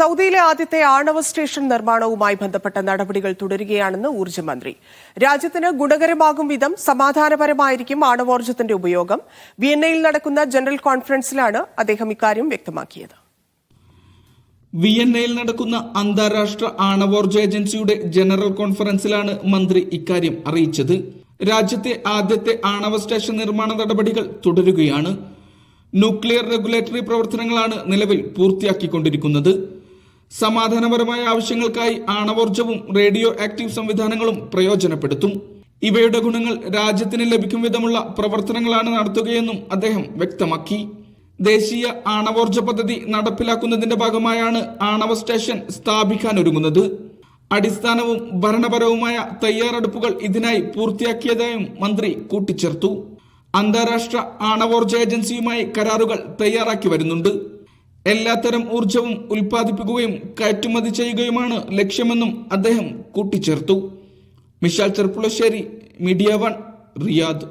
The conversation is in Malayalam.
സൗദിയിലെ ആദ്യത്തെ ആണവ സ്റ്റേഷൻ നിർമ്മാണവുമായി ബന്ധപ്പെട്ട നടപടികൾ തുടരുകയാണെന്ന് ഊർജ്ജമന്ത്രി. രാജ്യത്തിന് ഗുണകരമാകും വിധം സമാധാനപരമായിരിക്കും ആണവോർജ്ജത്തിന്റെ ഉപയോഗം. വിയന്നയിൽ നടക്കുന്ന ജനറൽ കോൺഫറൻസിലാണ് അദ്ദേഹം ഇക്കാര്യം വ്യക്തമാക്കിയത്. വിയന്നയിൽ നടക്കുന്ന അന്താരാഷ്ട്ര ആണവോർജ്ജ ഏജൻസിയുടെ ജനറൽ കോൺഫറൻസിലാണ് മന്ത്രി ഇക്കാര്യം അറിയിച്ചത്. രാജ്യത്തെ ആദ്യത്തെ ആണവ സ്റ്റേഷൻ നിർമ്മാണ നടപടികൾ തുടരുകയാണ്. ന്യൂക്ലിയർ റെഗുലേറ്ററി പ്രവർത്തനങ്ങളാണ് നിലവിൽ പൂർത്തിയാക്കിക്കൊണ്ടിരിക്കുന്നത്. സമാധാനപരമായ ആവശ്യങ്ങൾക്കായി ആണവോർജ്ജവും റേഡിയോ ആക്റ്റീവ് സംവിധാനങ്ങളും പ്രയോജനപ്പെടുത്തും. ഇവയുടെ ഗുണങ്ങൾ രാജ്യത്തിന് ലഭിക്കും വിധമുള്ള പ്രവർത്തനങ്ങളാണ് നടത്തുകയെന്നും അദ്ദേഹം വ്യക്തമാക്കി. ദേശീയ ആണവോർജ്ജ പദ്ധതി നടപ്പിലാക്കുന്നതിന്റെ ഭാഗമായാണ് ആണവ സ്റ്റേഷൻ സ്ഥാപിക്കാനൊരുങ്ങുന്നത്. അടിസ്ഥാനവും ഭരണപരവുമായ തയ്യാറെടുപ്പുകൾ ഇതിനായി പൂർത്തിയാക്കിയതായും മന്ത്രി കൂട്ടിച്ചേർത്തു. അന്താരാഷ്ട്ര ആണവോർജ്ജ ഏജൻസിയുമായി കരാറുകൾ തയ്യാറാക്കി വരുന്നുണ്ട്. എല്ലാത്തരം ഊർജവും ഉൽപ്പാദിപ്പിക്കുകയും കയറ്റുമതി ചെയ്യുകയുമാണ് ലക്ഷ്യമെന്നും അദ്ദേഹം കൂട്ടിച്ചേർത്തു. Mishal Cherpulassery, media 1, Riyadh.